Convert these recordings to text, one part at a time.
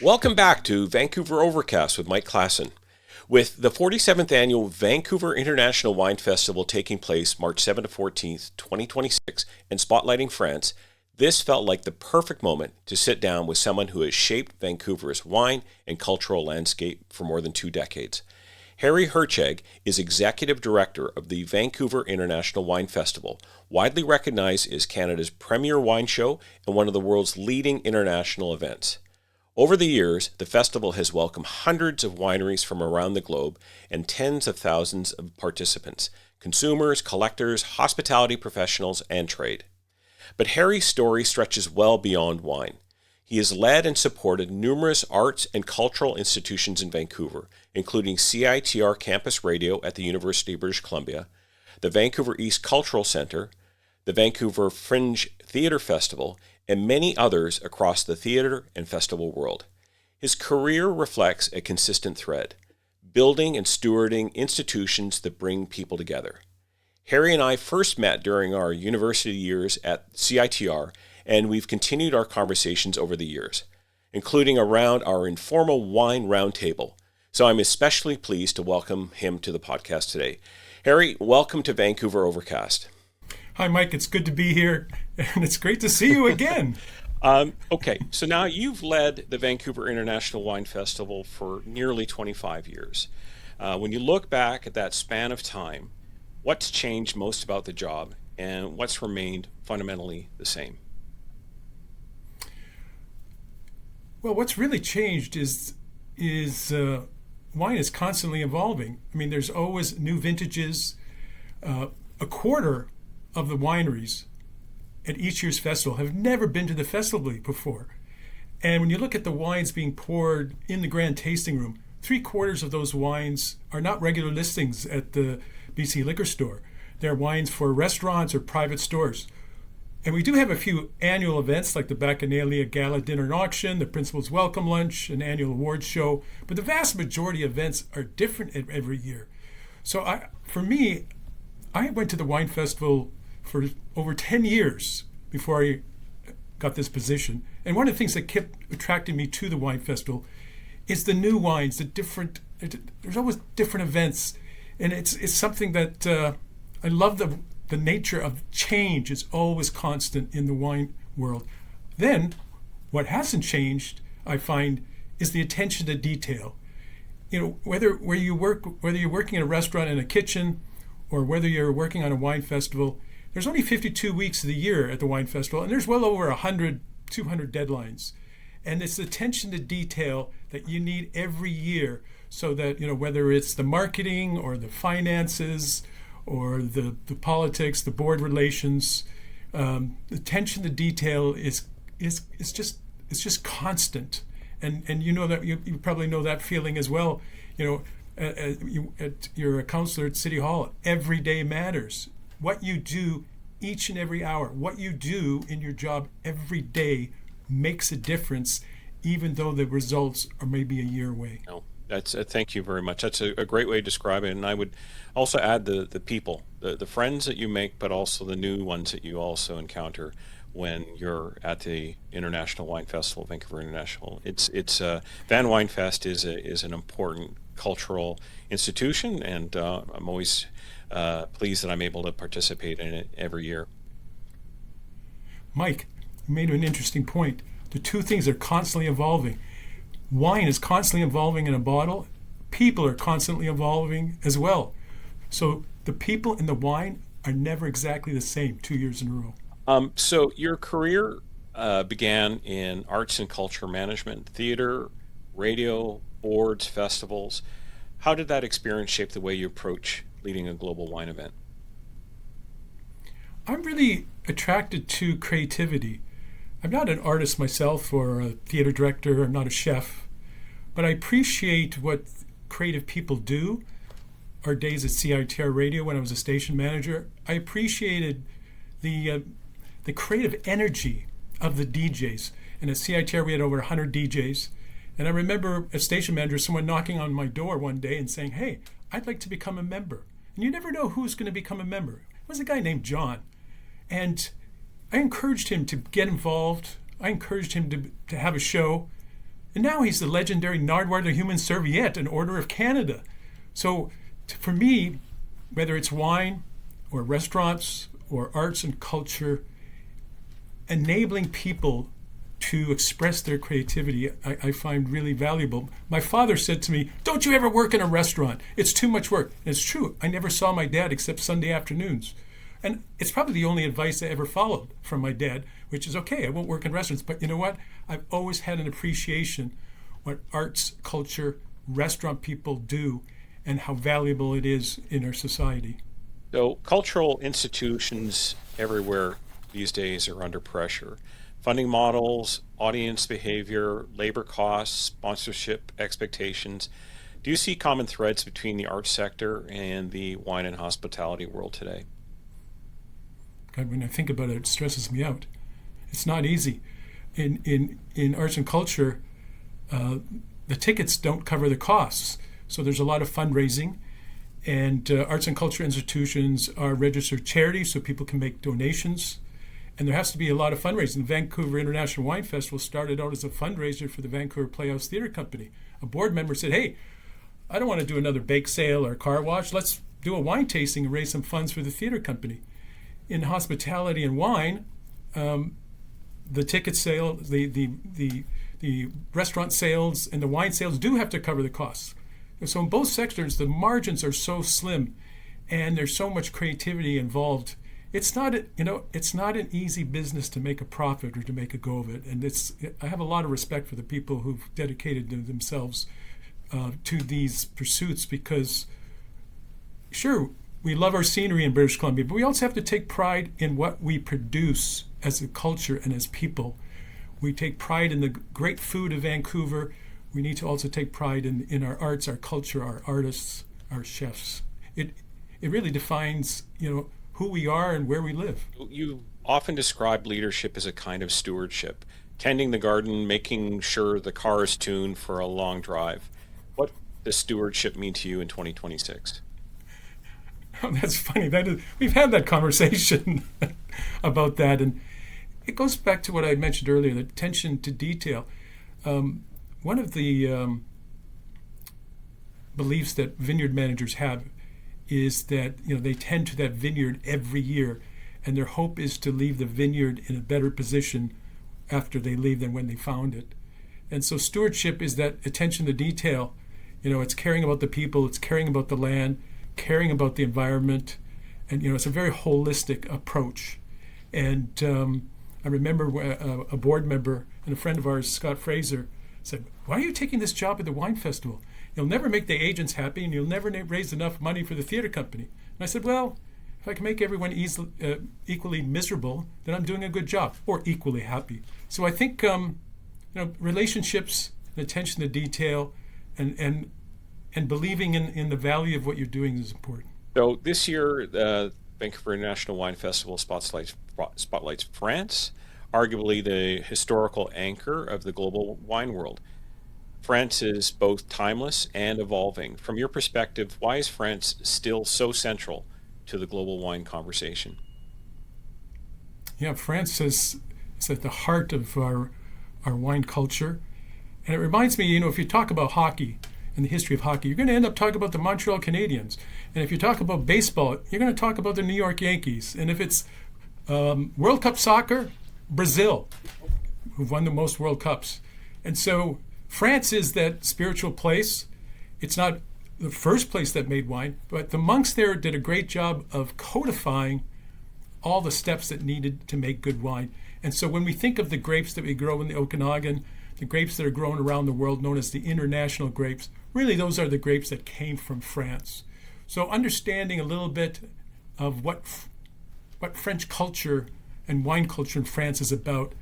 Welcome back to Vancouver Overcast with Mike Klassen. With the 47th annual Vancouver International Wine Festival taking place March 7 to 14th, 2026, and spotlighting France, this felt like the perfect moment to sit down with someone who has shaped Vancouver's wine and cultural landscape for more than 2 decades. Harry Hertscheg is Executive Director of the Vancouver International Wine Festival, widely recognized as Canada's premier wine show and one of the world's leading international events. Over the years, the festival has welcomed hundreds of wineries from around the globe and tens of thousands of participants, consumers, collectors, hospitality professionals, and trade. But Harry's story stretches well beyond wine. He has led and supported numerous arts and cultural institutions in Vancouver, including CiTR Campus Radio at the University of British Columbia, the Vancouver East Cultural Centre, the Vancouver Fringe Festival, and many others across the theater and festival world. His career reflects a consistent thread, building and stewarding institutions that bring people together. Harry and I first met during our university years at CiTR, and we've continued our conversations over the years, including around our informal wine roundtable. So I'm especially pleased to welcome him to the podcast today. Harry, welcome to Vancouver Overcast. Hi, Mike. It's good to be here, and it's great to see you again. Okay, so now you've led the Vancouver International Wine Festival for nearly 25 years. When you look back at that span of time, what's changed most about the job, and what's remained fundamentally the same? Well, what's really changed is wine is constantly evolving. I mean, there's always new vintages. A quarter of the wineries at each year's festival have never been to the festival before. And when you look at the wines being poured in the grand tasting room, 3/4 of those wines are not regular listings at the BC liquor store. They're wines for restaurants or private stores. And we do have a few annual events like the Bacchanalia Gala Dinner and Auction, the Principal's Welcome Lunch, an annual awards show, but the vast majority of events are different every year. So for me, I went to the wine festival for over 10 years before I got this position. And one of the things that kept attracting me to the wine festival is the new wines, there's always different events. And it's something that I love. The nature of change is always constant in the wine world. Then what hasn't changed, I find, is the attention to detail. You know, whether you're working in a restaurant in a kitchen or whether you're working on a wine festival, there's only 52 weeks of the year at the wine festival, and there's well over 100, 200 deadlines. And it's the attention to detail that you need every year so that, whether it's the marketing or the finances or the politics, the board relations, the attention to detail is just constant. And you know that you probably know that feeling as well. You're a councillor at City Hall. Every day matters. What you do each and every hour, what you do in your job every day makes a difference, even though the results are maybe a year away. No, that's thank you very much. That's a great way to describe it. And I would also add the people, the friends that you make, but also the new ones that you also encounter when you're at the International Wine Festival, Vancouver International. It's Van Wine Fest is an important cultural institution, and I'm always pleased that I'm able to participate in it every year. Mike, you made an interesting point. The two things are constantly evolving. Wine is constantly evolving in a bottle. People are constantly evolving as well. So the people and the wine are never exactly the same 2 years in a row. So your career began in arts and culture management, theater, radio, boards, festivals. How did that experience shape the way you approach leading a global wine event? I'm really attracted to creativity. I'm not an artist myself or a theater director. I'm not a chef, but I appreciate what creative people do. Our days at CiTR Radio when I was a station manager, I appreciated the creative energy of the DJs. And at CiTR we had over 100 DJs. And I remember as station manager, someone knocking on my door one day and saying, "Hey, I'd like to become a member." And you never know who's going to become a member. It was a guy named John. And I encouraged him to get involved. I encouraged him to have a show. And now he's the legendary Nardwuar the Human Serviette and Order of Canada. So for me, whether it's wine or restaurants or arts and culture, enabling people to express their creativity, I find really valuable. My father said to me, "Don't you ever work in a restaurant. It's too much work." And it's true. I never saw my dad except Sunday afternoons. And it's probably the only advice I ever followed from my dad, which is, okay, I won't work in restaurants. But you know what? I've always had an appreciation what arts, culture, restaurant people do and how valuable it is in our society. So cultural institutions everywhere these days are under pressure. Funding models, audience behavior, labor costs, sponsorship expectations. Do you see common threads between the arts sector and the wine and hospitality world today? God, when I think about it, it stresses me out. It's not easy. In arts and culture, the tickets don't cover the costs. So there's a lot of fundraising. And arts and culture institutions are registered charities so people can make donations. And there has to be a lot of fundraising. The Vancouver International Wine Festival started out as a fundraiser for the Vancouver Playhouse Theatre Company. A board member said, "Hey, I don't want to do another bake sale or car wash. Let's do a wine tasting and raise some funds for the theatre company." In hospitality and wine, the ticket sale, the restaurant sales, and the wine sales do have to cover the costs. So in both sectors, the margins are so slim, and there's so much creativity involved. It's not an easy business to make a profit or to make a go of it. And I have a lot of respect for the people who've dedicated themselves to these pursuits, because sure, we love our scenery in British Columbia, but we also have to take pride in what we produce as a culture and as people. We take pride in the great food of Vancouver. We need to also take pride in our arts, our culture, our artists, our chefs. It really defines, who we are and where we live. You often describe leadership as a kind of stewardship, tending the garden, making sure the car is tuned for a long drive. What does stewardship mean to you in 2026? Oh, that's funny. We've had that conversation about that, and it goes back to what I mentioned earlier, the attention to detail. One of the beliefs that vineyard managers have is that they tend to that vineyard every year, and their hope is to leave the vineyard in a better position after they leave than when they found it. And so stewardship is that attention to detail. It's caring about the people, it's caring about the land, caring about the environment, and it's a very holistic approach. And I remember a board member and a friend of ours, Scott Fraser, said, "Why are you taking this job at the wine festival? You'll never make the agents happy, and you'll never raise enough money for the theater company." And I said, "Well, if I can make everyone equally miserable, then I'm doing a good job, or equally happy." So I think relationships and attention to detail and believing in the value of what you're doing is important. So this year, the Vancouver International Wine Festival spotlights France, arguably the historical anchor of the global wine world. France is both timeless and evolving. From your perspective, why is France still so central to the global wine conversation? Yeah, France is at the heart of our wine culture. And it reminds me, if you talk about hockey and the history of hockey, you're going to end up talking about the Montreal Canadiens. And if you talk about baseball, you're going to talk about the New York Yankees. And if it's World Cup soccer, Brazil, who've won the most World Cups. And so France is that spiritual place. It's not the first place that made wine, but the monks there did a great job of codifying all the steps that needed to make good wine. And so when we think of the grapes that we grow in the Okanagan, the grapes that are grown around the world known as the international grapes, really those are the grapes that came from France. So understanding a little bit of what French culture and wine culture in France is about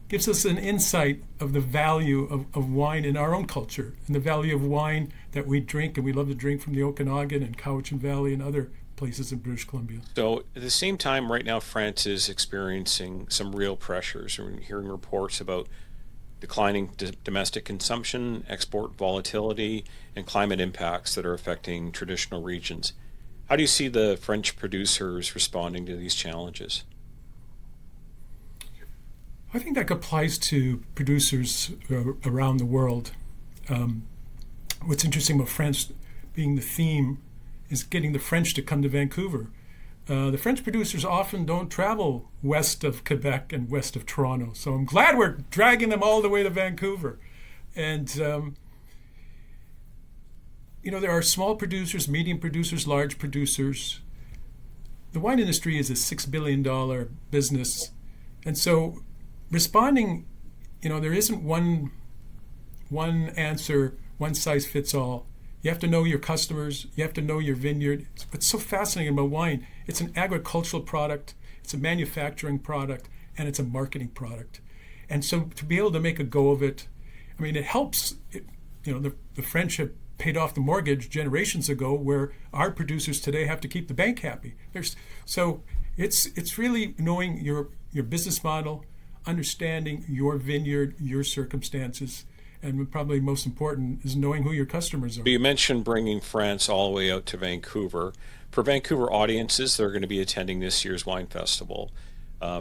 gives us an insight of the value of wine in our own culture and the value of wine that we drink, and we love to drink from the Okanagan and Cowichan Valley and other places in British Columbia. So at the same time, right now, France is experiencing some real pressures. We're hearing reports about declining domestic consumption, export volatility, and climate impacts that are affecting traditional regions. How do you see the French producers responding to these challenges? I think that applies to producers around the world. What's interesting about France being the theme is getting the French to come to Vancouver. The French producers often don't travel west of Quebec and west of Toronto, so I'm glad we're dragging them all the way to Vancouver. And, there are small producers, medium producers, large producers. The wine industry is a $6 billion business. And so responding, there isn't one answer, one size fits all. You have to know your customers. You have to know your vineyard. What's so fascinating about wine, it's an agricultural product, it's a manufacturing product, and it's a marketing product. And so to be able to make a go of it, it helps. The French have paid off the mortgage generations ago, where our producers today have to keep the bank happy. So it's really knowing your business model, understanding your vineyard, your circumstances, and probably most important is knowing who your customers are. You mentioned bringing France all the way out to Vancouver. For Vancouver audiences, they're going to be attending this year's wine festival,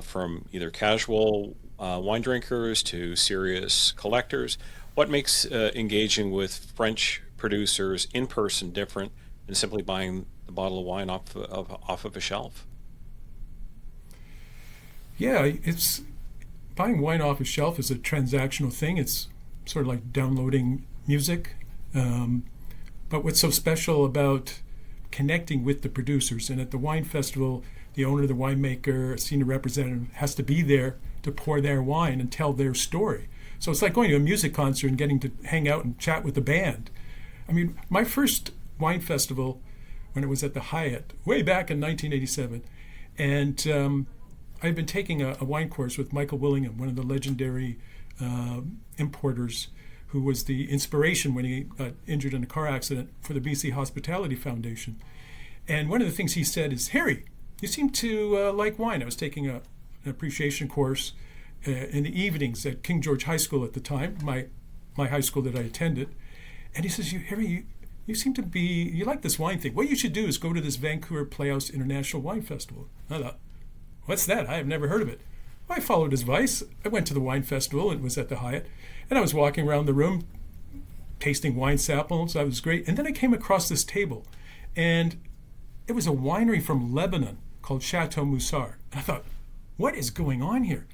from either casual wine drinkers to serious collectors. What makes engaging with French producers in person different than simply buying the bottle of wine off of a shelf? Yeah, it's buying wine off a shelf is a transactional thing. It's sort of like downloading music. But what's so special about connecting with the producers, and at the wine festival, the owner, the winemaker, a senior representative has to be there to pour their wine and tell their story. So it's like going to a music concert and getting to hang out and chat with the band. My first wine festival, when it was at the Hyatt, way back in 1987, and I'd been taking a wine course with Michael Willingham, one of the legendary importers, who was the inspiration when he got injured in a car accident for the BC Hospitality Foundation. And one of the things he said is, "Harry, you seem to like wine." I was taking an appreciation course in the evenings at King George High School at the time, my high school that I attended. And he says, "Harry, you seem to you like this wine thing. What you should do is go to this Vancouver Playhouse International Wine Festival." I thought, what's that? I have never heard of it. I followed his advice. I went to the wine festival. It was at the Hyatt. And I was walking around the room, tasting wine samples. That was great. And then I came across this table. And it was a winery from Lebanon called Chateau Moussard. And I thought, what is going on here?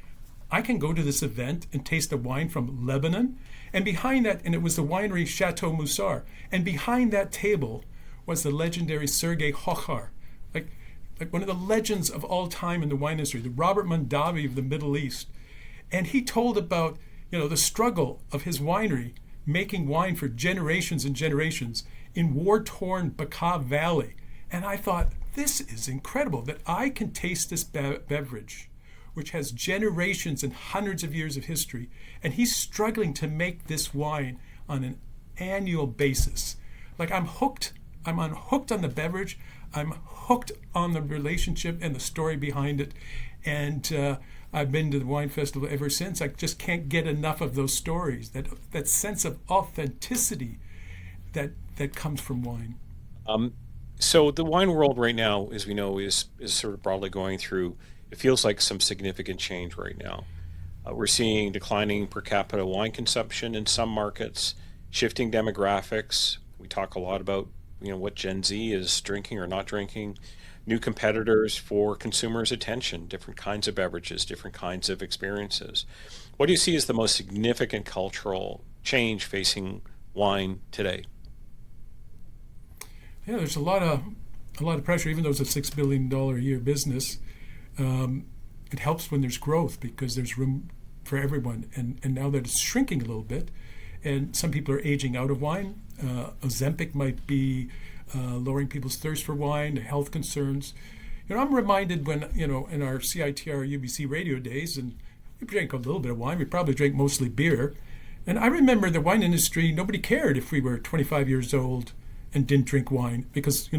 I can go to this event and taste a wine from Lebanon. And behind that, and it was the winery Chateau Moussard. And behind that table was the legendary Sergei Hochar, like one of the legends of all time in the wine industry, the Robert Mondavi of the Middle East. And he told about, the struggle of his winery making wine for generations and generations in war-torn Bekaa Valley. And I thought, this is incredible that I can taste this beverage, which has generations and hundreds of years of history, and he's struggling to make this wine on an annual basis. Like, I'm hooked. I'm unhooked on the beverage. I'm hooked on the relationship and the story behind it. And I've been to the wine festival ever since. I just can't get enough of those stories, that sense of authenticity that comes from wine. So the wine world right now, as we know, is sort of broadly going through, it feels like some significant change right now. We're seeing declining per capita wine consumption in some markets, shifting demographics. We talk a lot about what Gen Z is drinking or not drinking, new competitors for consumers' attention, different kinds of beverages, different kinds of experiences. What do you see as the most significant cultural change facing wine today? Yeah, there's a lot of pressure, even though it's a $6 billion a year business. It helps when there's growth because there's room for everyone. And now that it's shrinking a little bit, and some people are aging out of wine. Ozempic might be lowering people's thirst for wine, health concerns. I'm reminded when, in our CiTR UBC radio days, and we drank a little bit of wine, we probably drank mostly beer. And I remember the wine industry, nobody cared if we were 25 years old and didn't drink wine because,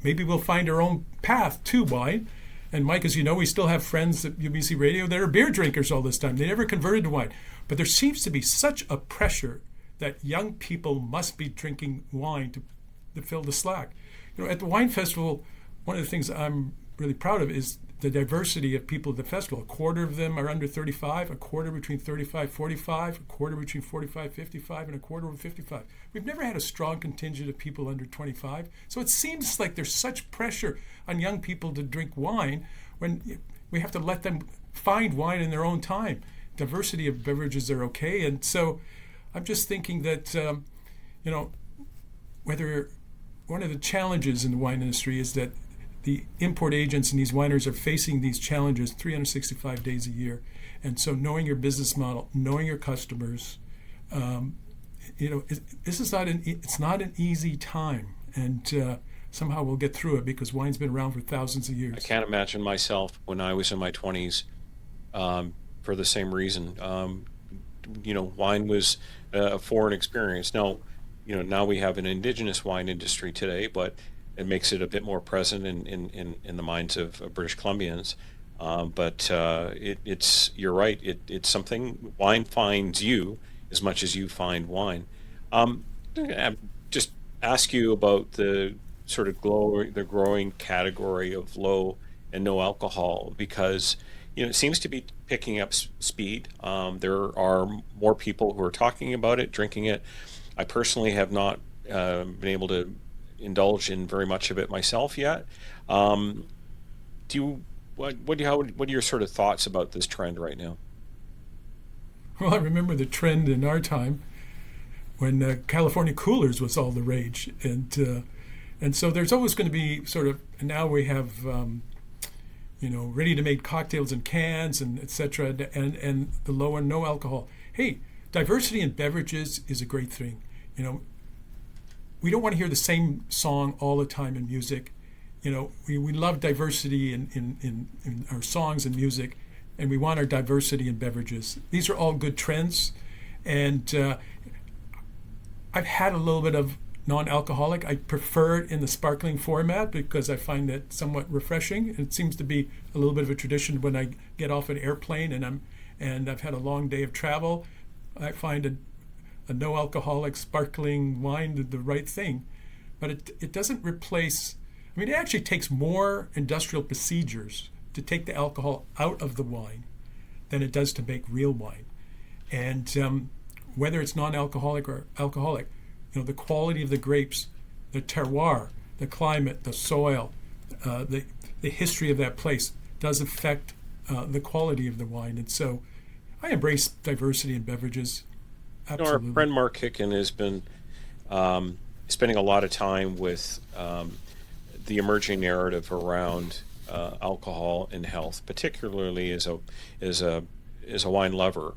maybe we'll find our own path to wine. And Mike, as you know, we still have friends at UBC Radio that are beer drinkers all this time. They never converted to wine. But there seems to be such a pressure that young people must be drinking wine to fill the slack. At the wine festival, one of the things I'm really proud of is the diversity of people at the festival. A quarter of them are under 35, a quarter between 35, 45, a quarter between 45, 55, and a quarter over 55. We've never had a strong contingent of people under 25. So it seems like there's such pressure on young people to drink wine when we have to let them find wine in their own time. Diversity of beverages are okay. And so I'm just thinking that, whether one of the challenges in the wine industry is that the import agents and these wineries are facing these challenges 365 days a year. And so knowing your business model, knowing your customers, this is it's not an easy time. And somehow we'll get through it because wine's been around for thousands of years. I can't imagine myself when I was in my 20s for the same reason. Wine was a foreign experience. Now we have an indigenous wine industry today, but it makes it a bit more present in the minds of British Columbians. But you're right. It's something, wine finds you as much as you find wine. Just ask you about the sort of the growing category of low and no alcohol, because it seems to be picking up speed. There are more people who are talking about it, drinking it. I personally have not been able to indulge in very much of it myself yet. What are your sort of thoughts about this trend right now? Well, I remember the trend in our time when California Coolers was all the rage, and so there's always going to be sort of. And now we have ready-to-make cocktails in cans and etc. And the low and no alcohol. Hey, diversity in beverages is a great thing. We don't want to hear the same song all the time in music. We love diversity in our songs and music, and we want our diversity in beverages. These are all good trends, and I've had a little bit of non-alcoholic. I prefer it in the sparkling format because I find it somewhat refreshing. It seems to be a little bit of a tradition when I get off an airplane and I've had a long day of travel. I find a no-alcoholic sparkling wine the right thing, but it doesn't replace. I mean, it actually takes more industrial procedures to take the alcohol out of the wine than it does to make real wine. And whether it's non-alcoholic or alcoholic, the quality of the grapes, the terroir, the climate, the soil, the history of that place does affect the quality of the wine. And so I embrace diversity in beverages. Absolutely. Our friend Mark Hicken has been spending a lot of time with the emerging narrative around alcohol and health, particularly as a wine lover.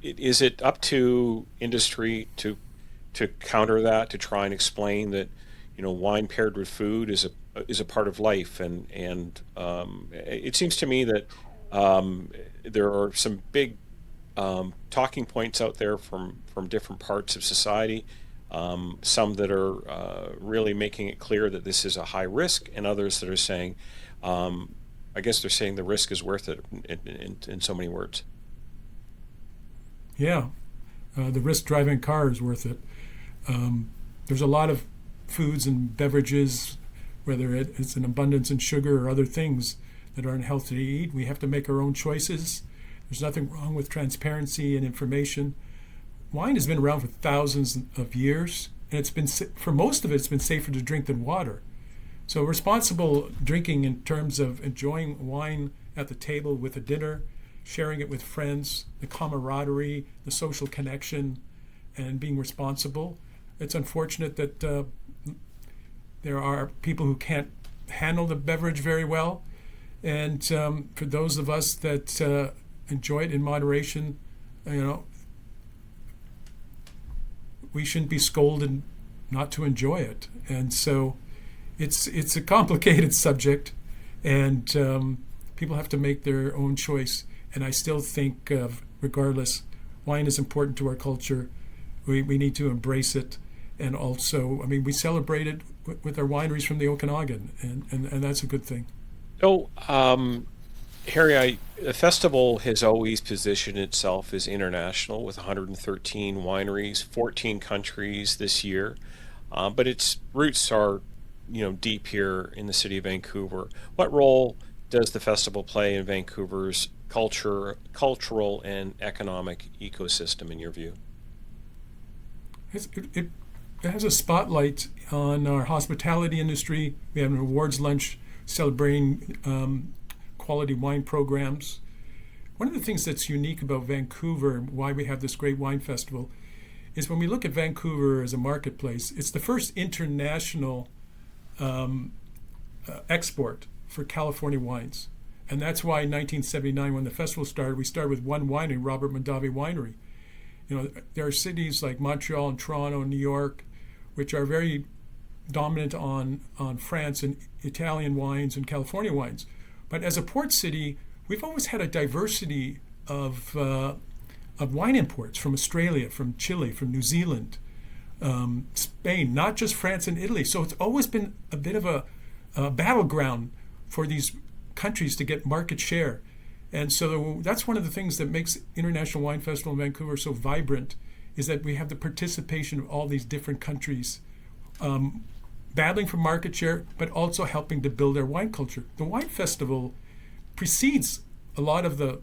Is it up to industry to counter that, to try and explain that wine paired with food is a part of life, and it seems to me that there are some big talking points out there from different parts of society, some that are really making it clear that this is a high risk, and others that are saying, I guess they're saying the risk is worth it in so many words. Yeah, the risk driving a car is worth it. There's a lot of foods and beverages, whether it's an abundance in sugar or other things that aren't healthy to eat. We have to make our own choices. There's nothing wrong with transparency and information. Wine has been around for thousands of years, and for most of it, it's been safer to drink than water. So responsible drinking in terms of enjoying wine at the table with a dinner, sharing it with friends, the camaraderie, the social connection, and being responsible. It's unfortunate that there are people who can't handle the beverage very well. And for those of us that enjoy it in moderation, we shouldn't be scolded not to enjoy it. And so it's a complicated subject, and people have to make their own choice. And I still think, regardless, wine is important to our culture. We need to embrace it. And also, we celebrate it with our wineries from the Okanagan, and that's a good thing. So, Harry, the festival has always positioned itself as international with 113 wineries, 14 countries this year. But its roots are deep here in the city of Vancouver. What role does the festival play in Vancouver's cultural and economic ecosystem, in your view? It has a spotlight on our hospitality industry. We have an awards lunch celebrating quality wine programs. One of the things that's unique about Vancouver and why we have this great wine festival is when we look at Vancouver as a marketplace, it's the first international export for California wines. And that's why in 1979, when the festival started, we started with one winery, Robert Mondavi Winery. There are cities like Montreal and Toronto and New York, which are very dominant on France and Italian wines and California wines. But as a port city, we've always had a diversity of wine imports from Australia, from Chile, from New Zealand, Spain, not just France and Italy. So it's always been a bit of a battleground for these countries to get market share. And so that's one of the things that makes International Wine Festival in Vancouver so vibrant, is that we have the participation of all these different countries battling for market share, but also helping to build their wine culture. The wine festival precedes a lot of the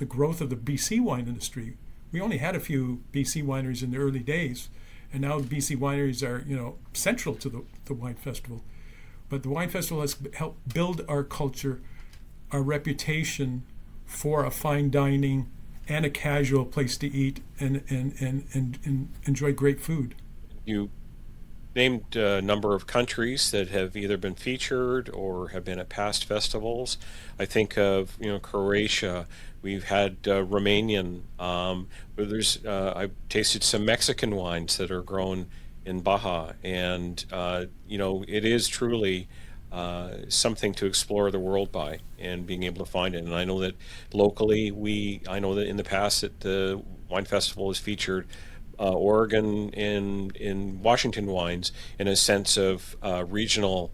growth of the BC wine industry. We only had a few BC wineries in the early days, and now BC wineries are central to the wine festival. But the wine festival has helped build our culture, our reputation for a fine dining and a casual place to eat and enjoy great food. You named a number of countries that have either been featured or have been at past festivals. I think of Croatia. We've had Romanian. I've tasted some Mexican wines that are grown in Baja, and it is truly something to explore the world by and being able to find it. And I know that locally, I know that in the past that the wine festival has featured Oregon in Washington wines in a sense of regional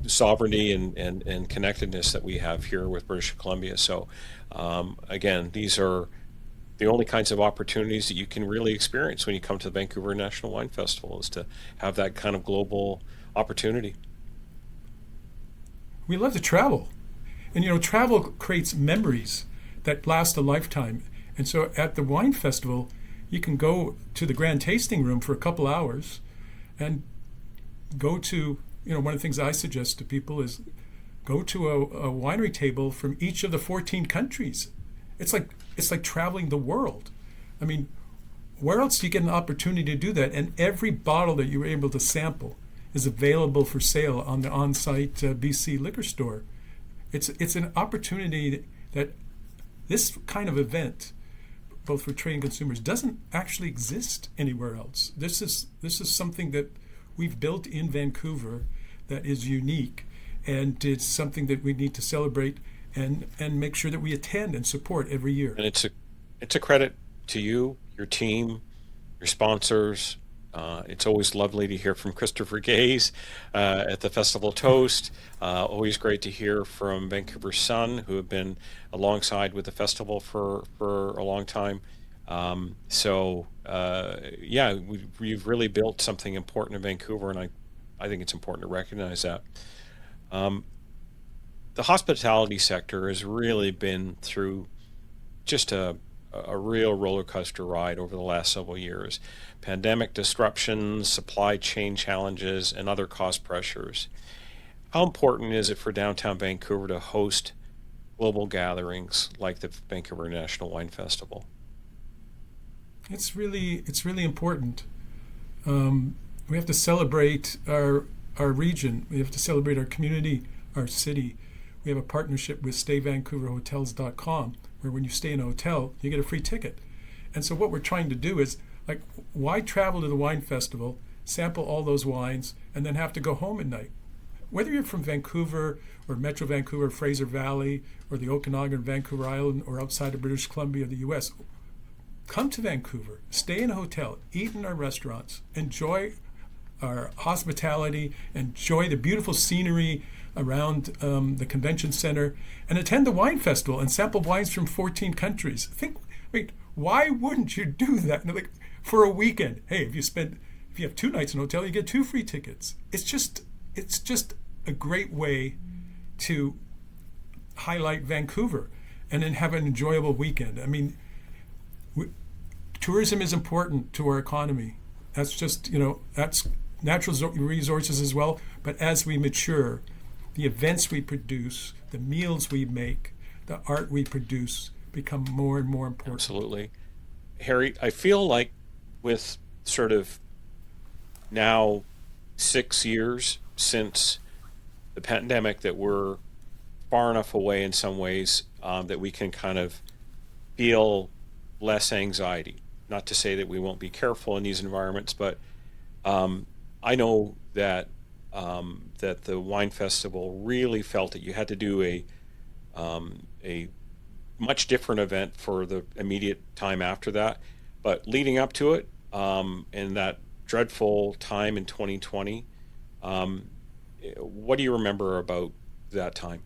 sovereignty and connectedness that we have here with British Columbia. So again, these are the only kinds of opportunities that you can really experience when you come to the Vancouver International Wine Festival, is to have that kind of global opportunity. We love to travel. And travel creates memories that last a lifetime. And so at the wine festival, you can go to the grand tasting room for a couple hours and go to, one of the things I suggest to people is go to a winery table from each of the 14 countries. It's like traveling the world. I mean, where else do you get an opportunity to do that? And every bottle that you were able to sample is available for sale on the on-site BC liquor store. It's an opportunity that this kind of event, both for trade and consumers, doesn't actually exist anywhere else. This is something that we've built in Vancouver that is unique, and it's something that we need to celebrate and make sure that we attend and support every year. And it's a credit to you, your team, your sponsors. It's always lovely to hear from Christopher Gaze at the Festival Toast. Always great to hear from Vancouver Sun, who have been alongside with the festival for a long time. We've really built something important in Vancouver, and I think it's important to recognize that. The hospitality sector has really been through just a real roller coaster ride over the last several years. Pandemic disruptions, supply chain challenges, and other cost pressures. How important is it for downtown Vancouver to host global gatherings like the Vancouver International Wine Festival? It's really important. We have to celebrate our region. We have to celebrate our community, our city. We have a partnership with StayVancouverHotels.com, where when you stay in a hotel, you get a free ticket. And so what we're trying to do is, why travel to the wine festival, sample all those wines, and then have to go home at night? Whether you're from Vancouver or Metro Vancouver, Fraser Valley, or the Okanagan, Vancouver Island, or outside of British Columbia, the U.S., come to Vancouver, stay in a hotel, eat in our restaurants, enjoy our hospitality, enjoy the beautiful scenery around the convention center, and attend the wine festival and sample wines from 14 countries. Why wouldn't you do that? For a weekend? Hey, if if you have 2 nights in a hotel, you get 2 free tickets. It's just a great way to highlight Vancouver and then have an enjoyable weekend. I mean, tourism is important to our economy. That's just, that's natural resources as well. But as we mature, the events we produce, the meals we make, the art we produce become more and more important. Absolutely. Harry, I feel like with sort of now 6 years since the pandemic that we're far enough away in some ways that we can kind of feel less anxiety. Not to say that we won't be careful in these environments, but I know that that the wine festival really felt that you had to do a much different event for the immediate time after that. But leading up to it, in that dreadful time in 2020, what do you remember about that time?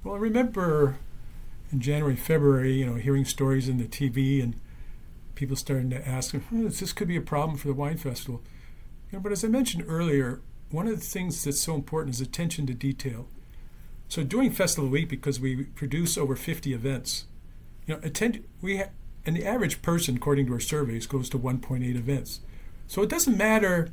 Well, I remember in January, February, hearing stories in the TV and people starting to ask, this could be a problem for the wine festival. But as I mentioned earlier, one of the things that's so important is attention to detail. So during Festival Week, because we produce over 50 events, and the average person, according to our surveys, goes to 1.8 events. So it doesn't matter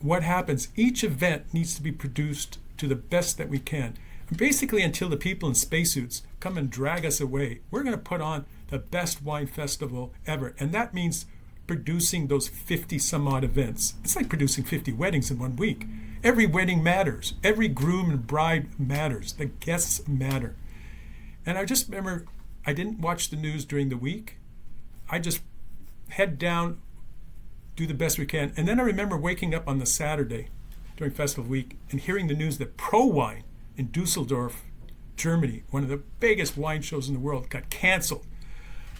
what happens. Each event needs to be produced to the best that we can. And basically, until the people in spacesuits come and drag us away, we're going to put on the best wine festival ever. And that means producing those 50 some odd events. It's like producing 50 weddings in 1 week. Every wedding matters. Every groom and bride matters. The guests matter. And I just remember I didn't watch the news during the week. I just head down, do the best we can. And then I remember waking up on the Saturday during Festival Week and hearing the news that Pro Wine in Dusseldorf, Germany, one of the biggest wine shows in the world, got canceled.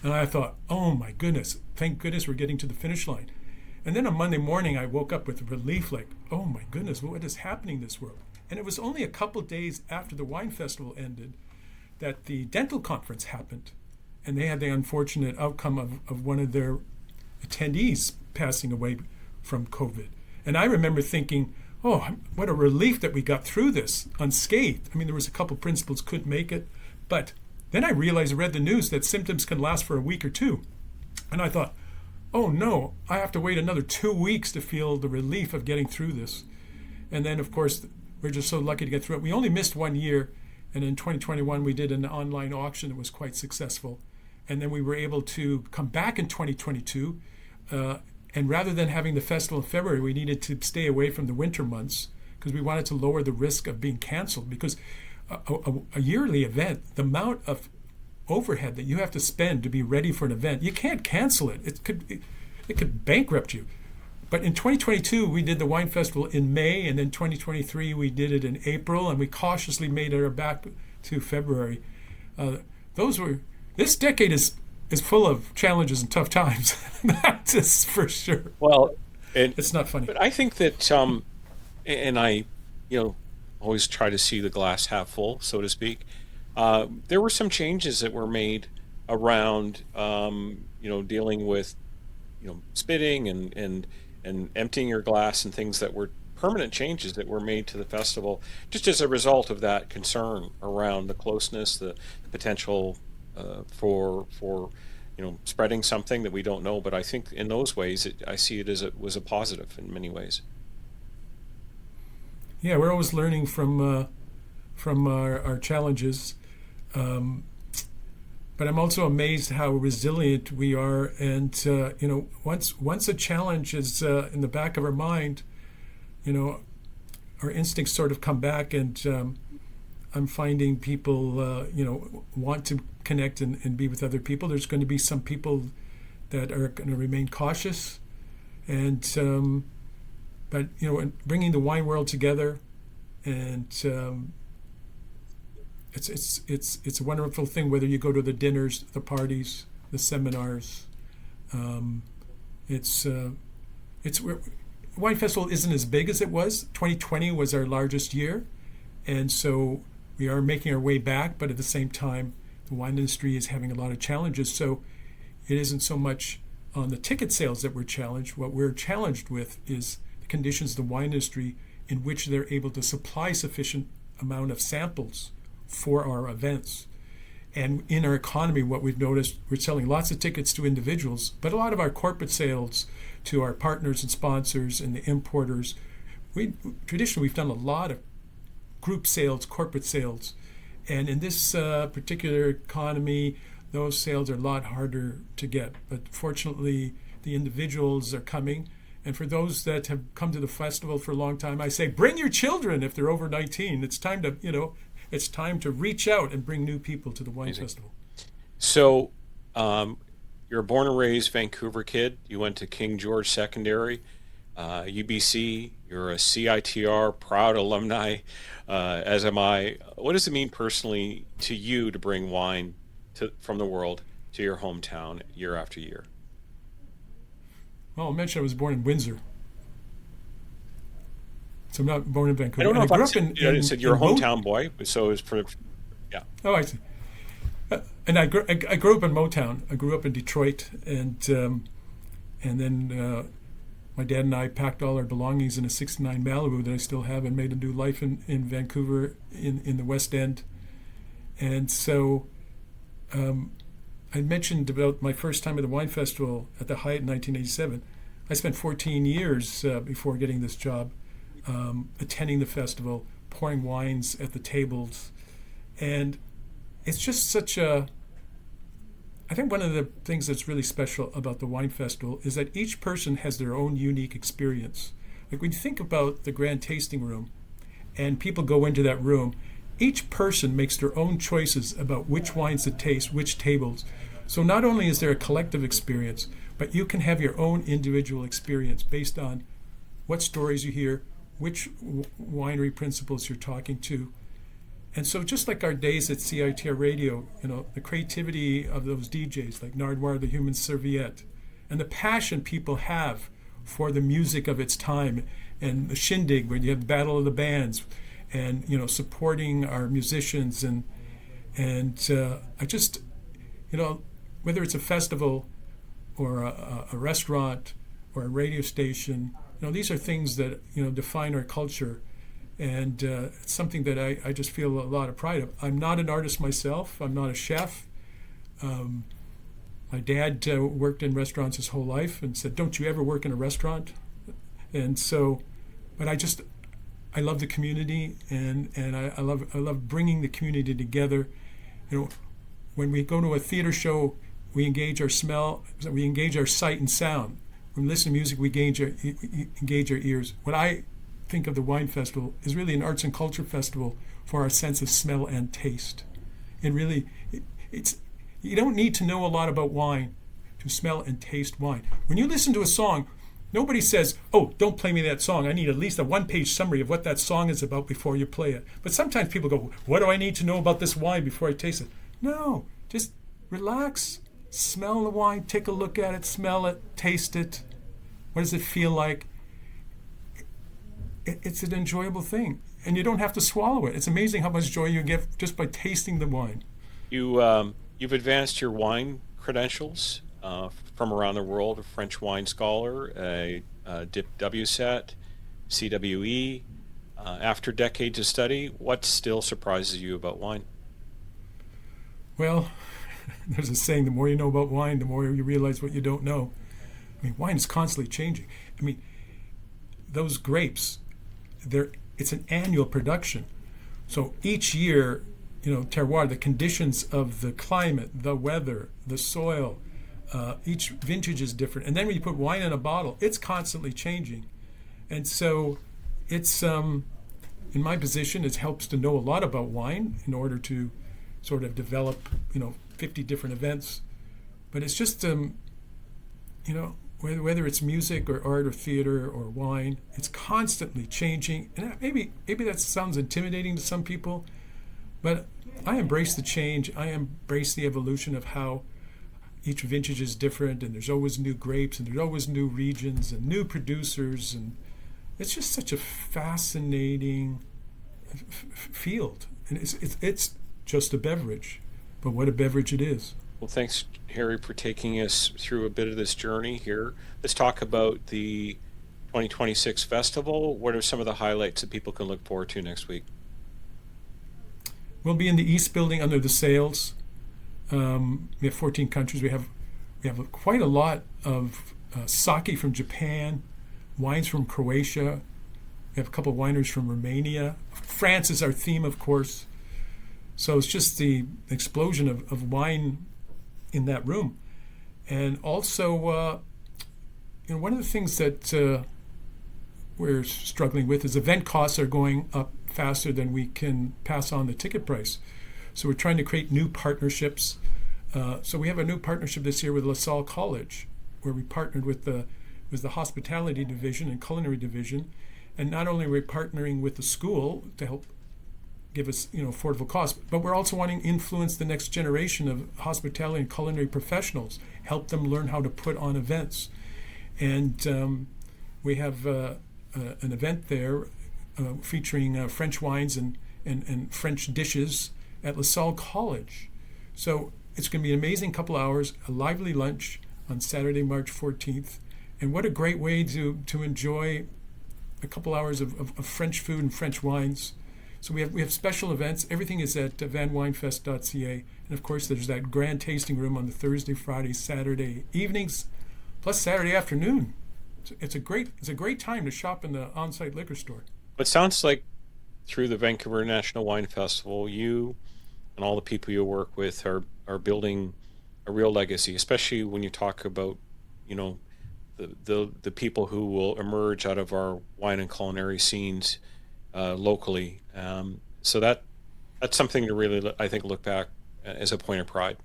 And I thought, oh my goodness, thank goodness we're getting to the finish line. And then on Monday morning, I woke up with relief, like, oh my goodness, what is happening in this world? And it was only a couple days after the wine festival ended that the dental conference happened. And they had the unfortunate outcome of one of their attendees passing away from COVID. And I remember thinking, oh, what a relief that we got through this unscathed. I mean, there was a couple principals couldn't make it. But then I realized, I read the news, that symptoms can last for a week or 2. And I thought, oh no, I have to wait another 2 weeks to feel the relief of getting through this. And then, of course, we're just so lucky to get through it. We only missed 1 year. And in 2021, we did an online auction that was quite successful. And then we were able to come back in 2022. And rather than having the festival in February, we needed to stay away from the winter months because we wanted to lower the risk of being canceled. Because a yearly event, the amount of overhead that you have to spend to be ready for an event, you can't cancel it. It could bankrupt you. But in 2022, we did the wine festival in May, and then 2023 we did it in April, and we cautiously made it back to February. This decade is full of challenges and tough times. That's for sure. Well, it's not funny. But I think that, and I, always try to see the glass half full, so to speak. There were some changes that were made around, dealing with, spitting and emptying your glass and things that were permanent changes that were made to the festival, just as a result of that concern around the closeness, the potential for spreading something that we don't know. But I think in those ways, I see it as was a positive in many ways. Yeah, we're always learning from our challenges. But I'm also amazed how resilient we are. And, once a challenge is in the back of our mind, our instincts sort of come back. And I'm finding people, want to connect and be with other people. There's going to be some people that are going to remain cautious. And, but, bringing the wine world together and it's a wonderful thing, whether you go to the dinners, the parties, the seminars. Wine Festival isn't as big as it was. 2020 was our largest year, and so we are making our way back. But at the same time, the wine industry is having a lot of challenges. So it isn't so much on the ticket sales that we're challenged, what we're challenged with is the conditions of the wine industry in which they're able to supply sufficient amount of samples for our events. And in our economy, what we've noticed, we're selling lots of tickets to individuals, but a lot of our corporate sales to our partners and sponsors and the importers, traditionally we've done a lot of group sales, corporate sales. And in this particular economy, those sales are a lot harder to get. But fortunately, the individuals are coming. And for those that have come to the festival for a long time, I say, bring your children if they're over 19. It's time to, it's time to reach out and bring new people to the wine festival. So, you're a born and raised Vancouver kid. You went to King George Secondary, UBC. You're a CiTR proud alumni, as am I. What does it mean personally to you to bring wine from the world to your hometown year after year? Well, I'll mention I was born in Windsor. So I'm not born in Vancouver. I don't know if I said you're a hometown boy, so it's for, yeah. Oh, I see. And I grew up in Motown. I grew up in Detroit, and then my dad and I packed all our belongings in a '69 Malibu that I still have and made a new life in Vancouver in the West End. And so I mentioned about my first time at the wine festival at the Hyatt in 1987. I spent 14 years before getting this job attending the festival, pouring wines at the tables. And it's just such a... I think one of the things that's really special about the wine festival is that each person has their own unique experience. Like when you think about the grand tasting room and people go into that room, each person makes their own choices about which wines to taste, which tables. So not only is there a collective experience, but you can have your own individual experience based on what stories you hear, which winery principals you're talking to. And so just like our days at CiTR Radio, the creativity of those DJs like Nardwuar, the Human Serviette, and the passion people have for the music of its time, and the shindig when you have the Battle of the Bands, and supporting our musicians, and I just whether it's a festival or a restaurant or a radio station, these are things that define our culture, and it's something that I just feel a lot of pride of. I'm not an artist myself. I'm not a chef. My dad worked in restaurants his whole life and said, "Don't you ever work in a restaurant?" And so, but I love the community, and I love bringing the community together. When we go to a theater show, we engage our smell, we engage our sight and sound. When we listen to music, we engage our ears. What I think of the wine festival is really an arts and culture festival for our sense of smell and taste. And really, it's you don't need to know a lot about wine to smell and taste wine. When you listen to a song, nobody says, "Oh, don't play me that song. I need at least a one-page summary of what that song is about before you play it." But sometimes people go, "What do I need to know about this wine before I taste it?" No, just relax, smell the wine, take a look at it, smell it, taste it. What does it feel like? It's an enjoyable thing, and you don't have to swallow it. It's amazing how much joy you get just by tasting the wine. You've advanced your wine credentials from around the world, a French wine scholar, a DIP WSET, CWE. After decades of study, what still surprises you about wine? Well, there's a saying, the more you know about wine, the more you realize what you don't know. I mean, wine is constantly changing. I mean, those grapes, it's an annual production. So each year, terroir, the conditions of the climate, the weather, the soil, each vintage is different. And then when you put wine in a bottle, it's constantly changing. And so it's, in my position, it helps to know a lot about wine in order to sort of develop, 50 different events. But it's just, whether it's music or art or theater or wine, it's constantly changing. And maybe that sounds intimidating to some people, but I embrace the change. I embrace the evolution of how each vintage is different, and there's always new grapes, and there's always new regions and new producers, and it's just such a fascinating field. And it's just a beverage, but what a beverage it is. Well, thanks, Harry, for taking us through a bit of this journey here. Let's talk about the 2026 festival. What are some of the highlights that people can look forward to next week? We'll be in the East Building under the sails. We have 14 countries. We have quite a lot of sake from Japan, wines from Croatia. We have a couple of wineries from Romania. France is our theme, of course. So it's just the explosion of wine in that room. And also, one of the things that we're struggling with is event costs are going up faster than we can pass on the ticket price. So we're trying to create new partnerships. So we have a new partnership this year with LaSalle College, where we partnered with the hospitality division and culinary division. And not only are we partnering with the school to help give us affordable costs, but we're also wanting to influence the next generation of hospitality and culinary professionals, help them learn how to put on events. And we have an event there featuring French wines and French dishes at LaSalle College. So it's going to be an amazing couple hours, a lively lunch on Saturday, March 14th. And what a great way to enjoy a couple hours of French food and French wines. So we have special events. Everything is at vanwinefest.ca. And of course, there's that grand tasting room on the Thursday, Friday, Saturday evenings, plus Saturday afternoon. It's a great time to shop in the on-site liquor store. It sounds like through the Vancouver International Wine Festival, you and all the people you work with are building a real legacy, especially when you talk about, the people who will emerge out of our wine and culinary scenes locally. So that's something to really, I think, look back as a point of pride.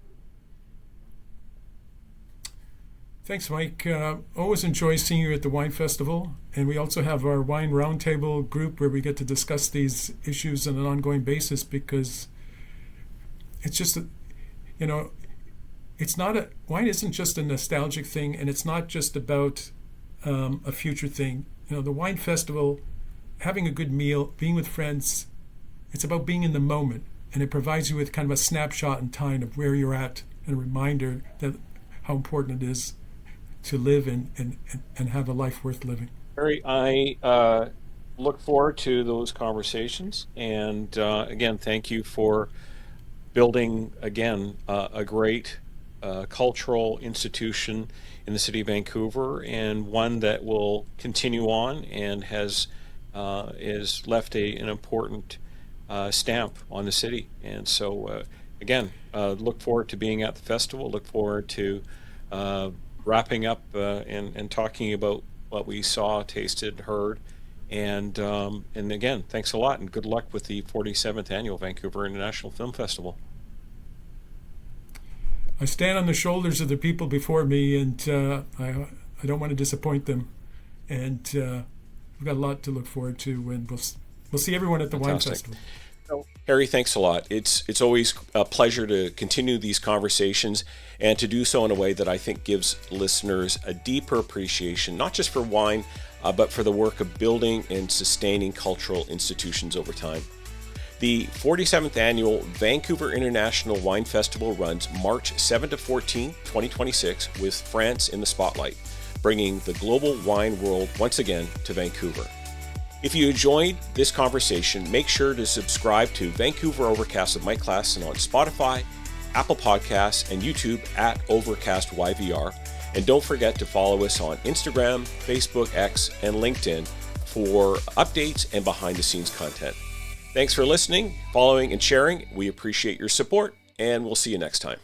Thanks, Mike. Always enjoy seeing you at the Wine Festival. And we also have our Wine Roundtable group where we get to discuss these issues on an ongoing basis, because it's just, wine isn't just a nostalgic thing, and it's not just about a future thing. The Wine Festival, having a good meal, being with friends, it's about being in the moment. And it provides you with kind of a snapshot in time of where you're at and a reminder that how important it is to live and have a life worth living. Harry, I look forward to those conversations. And again, thank you for building, again, a great cultural institution in the city of Vancouver, and one that will continue on and has left an important stamp on the city. And so, again, look forward to being at the festival, look forward to wrapping up and talking about what we saw, tasted, heard, and again, thanks a lot, and good luck with the 47th annual Vancouver International Film Festival. I stand on the shoulders of the people before me, and I don't want to disappoint them. And we've got a lot to look forward to, and we'll see everyone at the Fantastic. Wine Festival. Harry, thanks a lot. It's always a pleasure to continue these conversations and to do so in a way that I think gives listeners a deeper appreciation, not just for wine, but for the work of building and sustaining cultural institutions over time. The 47th annual Vancouver International Wine Festival runs March 7 to 14, 2026, with France in the spotlight, bringing the global wine world once again to Vancouver. If you enjoyed this conversation, make sure to subscribe to Vancouver Overcast with Mike Klassen on Spotify, Apple Podcasts, and YouTube at Overcast YVR. And don't forget to follow us on Instagram, Facebook, X, and LinkedIn for updates and behind-the-scenes content. Thanks for listening, following, and sharing. We appreciate your support, and we'll see you next time.